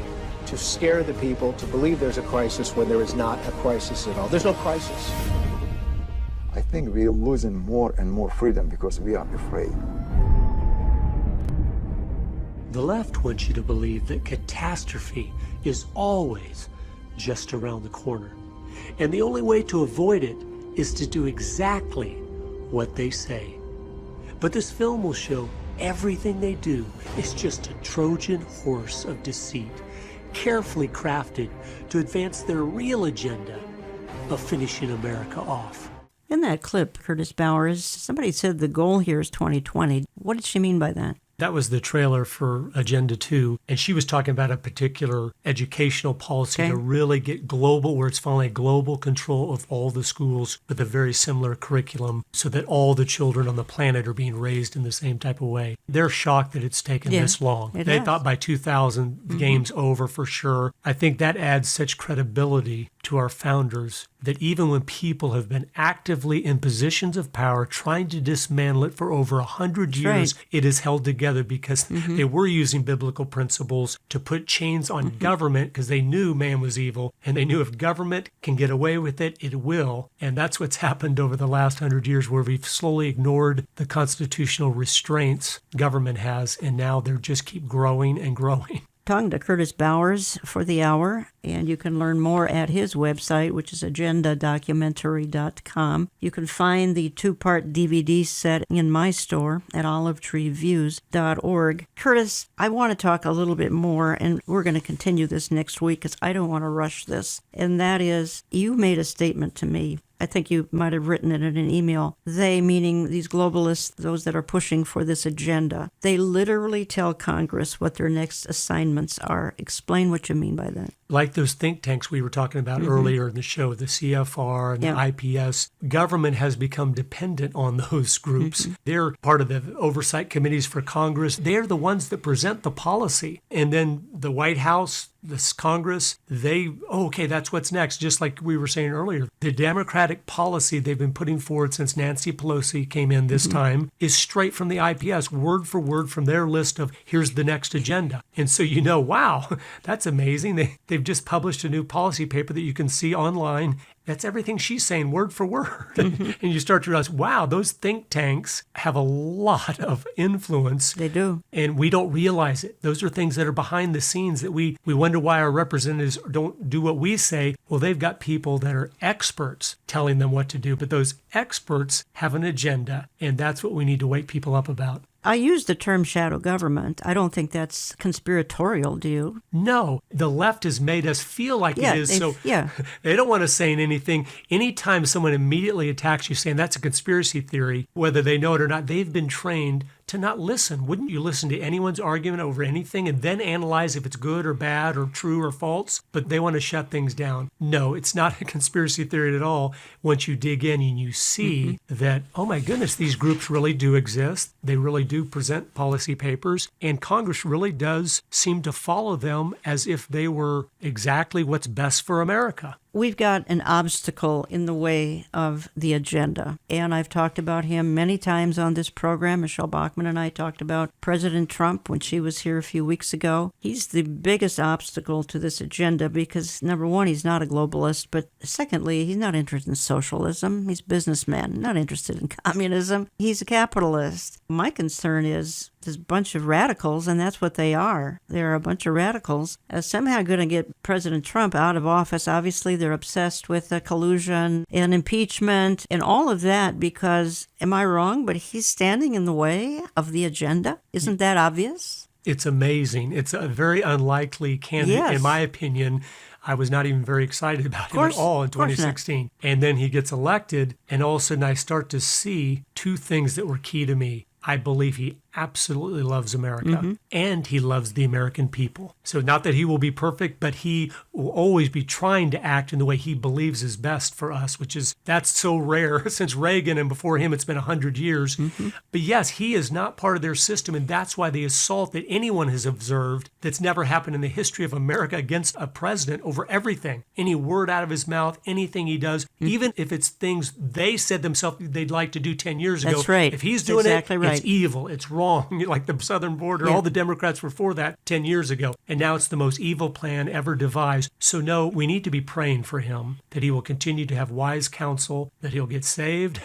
to scare the people to believe there's a crisis when there is not a crisis at all. There's no crisis. I think we're losing more and more freedom because we are afraid. The left wants you to believe that catastrophe is always just around the corner. And the only way to avoid it is to do exactly what they say. But this film will show everything they do is just a Trojan horse of deceit, carefully crafted to advance their real agenda of finishing America off. In that clip, Curtis Bowers, somebody said the goal here is 2020. What did she mean by that? That was the trailer for Agenda 2, and she was talking about a particular educational policy to really get global, where it's finally global control of all the schools with a very similar curriculum so that all the children on the planet are being raised in the same type of way. They're shocked that it's taken this long. They thought by 2000 the game's over for sure. I think that adds such credibility to our founders that even when people have been actively in positions of power trying to dismantle it for over 100 That's years, right. it is held together because they were using biblical principles to put chains on government because they knew man was evil, and they knew if government can get away with it, it will. And that's what's happened over the last 100 years, where we've slowly ignored the constitutional restraints government has, and now they just keep growing and growing. Talking to Curtis Bowers for the hour, and you can learn more at his website, which is agendadocumentary.com. You can find the 2-part DVD set in my store at olivetreeviews.org. Curtis, I want to talk a little bit more, and we're going to continue this next week because I don't want to rush this, and that is, you made a statement to me. I think you might have written it in an email. They, meaning these globalists, those that are pushing for this agenda, they literally tell Congress what their next assignments are. Explain what you mean by that. Like those think tanks we were talking about earlier in the show, the CFR and the IPS, government has become dependent on those groups. They're part of the oversight committees for Congress. They're the ones that present the policy. And then the White House, this Congress, okay, that's what's next. Just like we were saying earlier, the Democratic policy they've been putting forward since Nancy Pelosi came in this time is straight from the IPS, word for word from their list of here's the next agenda. And so wow, that's amazing. They've just published a new policy paper that you can see online. That's everything she's saying, word for word. And you start to realize, wow, those think tanks have a lot of influence. They do. And we don't realize it. Those are things that are behind the scenes that we wonder why our representatives don't do what we say. Well, they've got people that are experts telling them what to do, but those experts have an agenda, and that's what we need to wake people up about. I use the term shadow government. I don't think that's conspiratorial, do you? No, the left has made us feel like it is. They don't want us saying anything. Anytime someone immediately attacks you saying that's a conspiracy theory, whether they know it or not, they've been trained to not listen. Wouldn't you listen to anyone's argument over anything and then analyze if it's good or bad or true or false? But they want to shut things down. No, it's not a conspiracy theory at all. Once you dig in and you see that, oh my goodness, these groups really do exist. They really do present policy papers, and Congress really does seem to follow them as if they were exactly what's best for America. We've got an obstacle in the way of the agenda, and I've talked about him many times on this program. Michelle Bachmann and I talked about President Trump when she was here a few weeks ago. He's the biggest obstacle to this agenda because, number one, he's not a globalist, but secondly, he's not interested in socialism. He's a businessman, not interested in communism. He's a capitalist. My concern is this bunch of radicals, and that's what they are. They're a bunch of radicals, somehow going to get President Trump out of office. Obviously, they're obsessed with collusion and impeachment and all of that because, am I wrong, but he's standing in the way of the agenda? Isn't that obvious? It's amazing. It's a very unlikely candidate, in my opinion. I was not even very excited about him at all in 2016. And then he gets elected, and all of a sudden I start to see two things that were key to me. I believe he absolutely loves America, and he loves the American people. So not that he will be perfect, but he will always be trying to act in the way he believes is best for us, that's so rare since Reagan, and before him it's been 100 years. But yes, he is not part of their system, and that's why the assault that anyone has observed that's never happened in the history of America against a president over everything, any word out of his mouth, anything he does, even if it's things they said themselves they'd like to do 10 years ago. That's right. If he's doing it's evil, it's wrong. Like the southern border, all the Democrats were for that 10 years ago. And now it's the most evil plan ever devised. So no, we need to be praying for him, that he will continue to have wise counsel, that he'll get saved,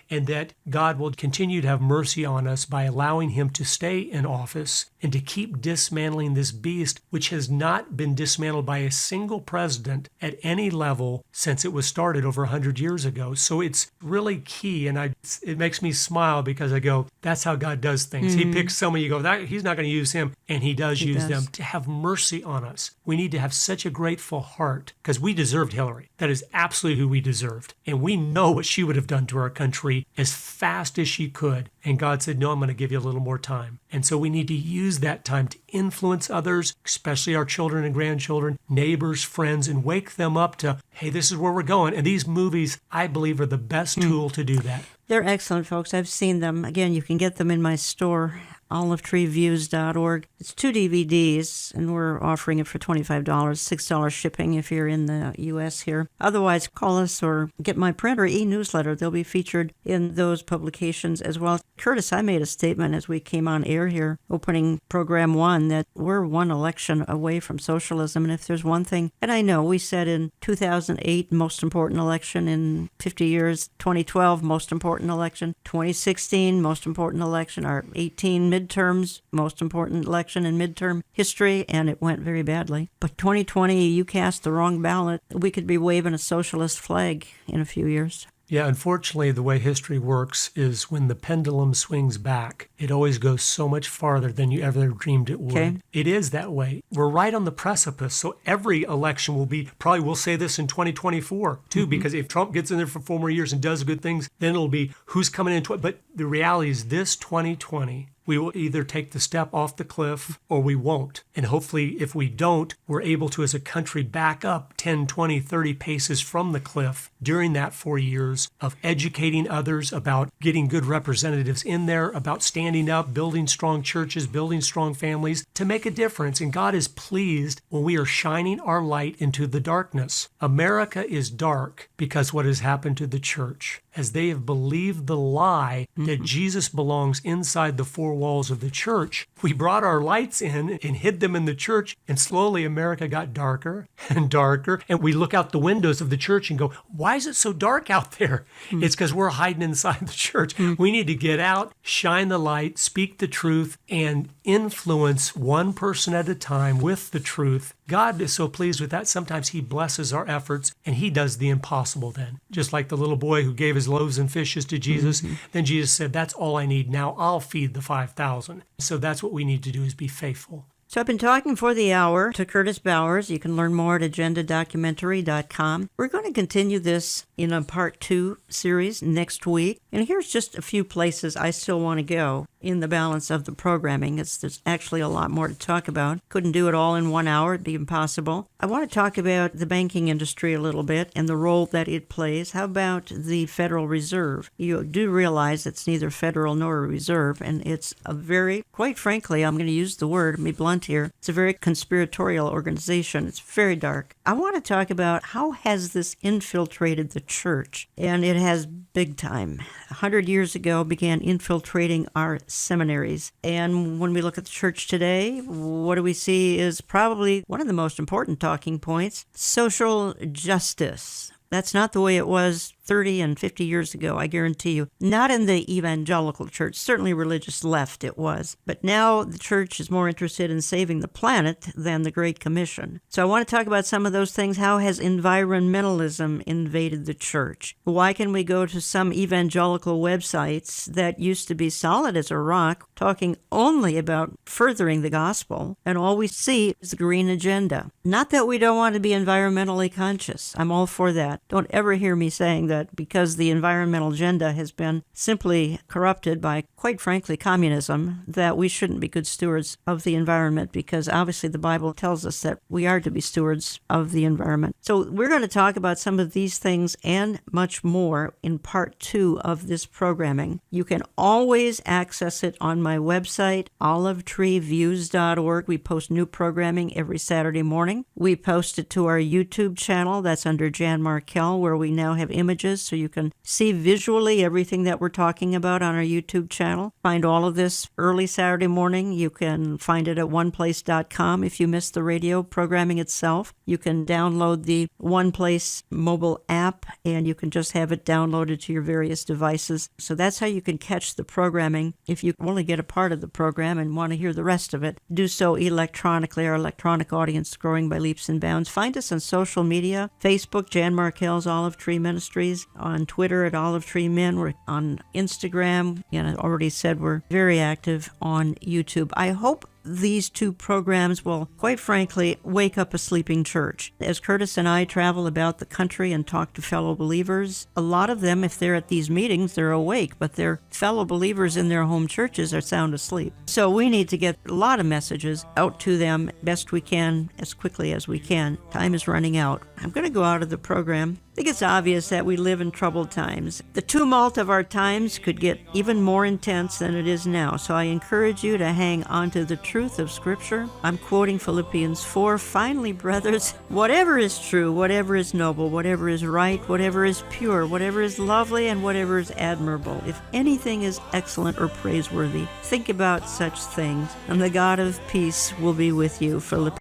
and that God will continue to have mercy on us by allowing him to stay in office and to keep dismantling this beast, which has not been dismantled by a single president at any level since it was started over 100 years ago. So it's really key, and it makes me smile because I go, that's how God does things. He picks someone, you go, he's not going to use him, and he does use them to have mercy on us. We need to have such a grateful heart because we deserved Hillary. That is absolutely who we deserved. And we know what she would have done to our country as fast as she could. And God said, no, I'm going to give you a little more time. And so we need to use that time to influence others, especially our children and grandchildren, neighbors, friends, and wake them up to, hey, this is where we're going. And these movies, I believe, are the best tool to do that. They're excellent, folks. I've seen them. Again, you can get them in my store olivetreeviews.org. It's 2 DVDs, and we're offering it for $25, $6 shipping if you're in the U.S. here. Otherwise, call us or get my print or e-newsletter. They'll be featured in those publications as well. Curtis, I made a statement as we came on air here, opening program 1, that we're one election away from socialism. And if there's one thing, and I know we said in 2008, most important election in 50 years, 2012, most important election, 2016, most important election, our 18 midterms, most important election in midterm history, and it went very badly. But 2020, you cast the wrong ballot. We could be waving a socialist flag in a few years. Yeah, unfortunately, the way history works is when the pendulum swings back, it always goes so much farther than you ever dreamed it would. Okay. It is that way. We're right on the precipice. So every election will be, probably we'll say this in 2024 too, because if Trump gets in there for 4 more years and does good things, then it'll be who's coming in. But the reality is this 2020, we will either take the step off the cliff or we won't. And hopefully, if we don't, we're able to, as a country, back up 10, 20, 30 paces from the cliff during that 4 years of educating others about getting good representatives in there, about standing up, building strong churches, building strong families to make a difference. And God is pleased when we are shining our light into the darkness. America is dark because what has happened to the church, as they have believed the lie that Jesus belongs inside the four walls of the church. We brought our lights in and hid them in the church, and slowly America got darker and darker. And we look out the windows of the church and go, why is it so dark out there? It's because we're hiding inside the church. We need to get out, shine the light, speak the truth, and influence one person at a time with the truth. God is so pleased with that. Sometimes he blesses our efforts and he does the impossible then. Just like the little boy who gave his loaves and fishes to Jesus. Then Jesus said, that's all I need. Now I'll feed the 5,000. So that's what we need to do, is be faithful. So I've been talking for the hour to Curtis Bowers. You can learn more at agendadocumentary.com. We're going to continue this in a part 2 series next week. And here's just a few places I still want to go in the balance of the programming. There's actually a lot more to talk about. Couldn't do it all in 1 hour. It'd be impossible. I want to talk about the banking industry a little bit and the role that it plays. How about the Federal Reserve? You do realize it's neither federal nor a reserve, and it's a very, quite frankly, I'm going to use the word, be blunt here, it's a very conspiratorial organization. It's very dark. I want to talk about how has this infiltrated the church, and it has big time. 100 years ago began infiltrating our seminaries. And when we look at the church today, what do we see is probably one of the most important talking points: social justice. That's not the way it was 30 and 50 years ago, I guarantee you. Not in the evangelical church. Certainly religious left it was. But now the church is more interested in saving the planet than the Great Commission. So I want to talk about some of those things. How has environmentalism invaded the church? Why can we go to some evangelical websites that used to be solid as a rock, talking only about furthering the gospel, and all we see is the green agenda? Not that we don't want to be environmentally conscious. I'm all for that. Don't ever hear me saying that because the environmental agenda has been simply corrupted by, quite frankly, communism, that we shouldn't be good stewards of the environment, because obviously the Bible tells us that we are to be stewards of the environment. So we're going to talk about some of these things and much more in part 2 of this programming. You can always access it on my website, olivetreeviews.org. We post new programming every Saturday morning. We post it to our YouTube channel. That's under Jan Markell, where we now have images so you can see visually everything that we're talking about on our YouTube channel. Find all of this early Saturday morning. You can find it at oneplace.com if you missed the radio programming itself. You can download the One Place mobile app, and you can just have it downloaded to your various devices. So that's how you can catch the programming. If you only get a part of the program and want to hear the rest of it, do so electronically. Our electronic audience is growing by leaps and bounds. Find us on social media: Facebook, Jan Markell's Olive Tree Ministries, on Twitter at Olive Tree Men. We're on Instagram, and I already said we're very active on YouTube. I hope these 2 programs will, quite frankly, wake up a sleeping church. As Curtis and I travel about the country and talk to fellow believers, a lot of them, if they're at these meetings, they're awake, but their fellow believers in their home churches are sound asleep. So we need to get a lot of messages out to them best we can, as quickly as we can. Time is running out. I'm going to go out of the program think it's obvious that we live in troubled times. The tumult of our times could get even more intense than it is now, so I encourage you to hang on to the truth of Scripture. I'm quoting Philippians 4, "Finally, brothers, whatever is true, whatever is noble, whatever is right, whatever is pure, whatever is lovely, and whatever is admirable, if anything is excellent or praiseworthy, think about such things, and the God of peace will be with you." Philippians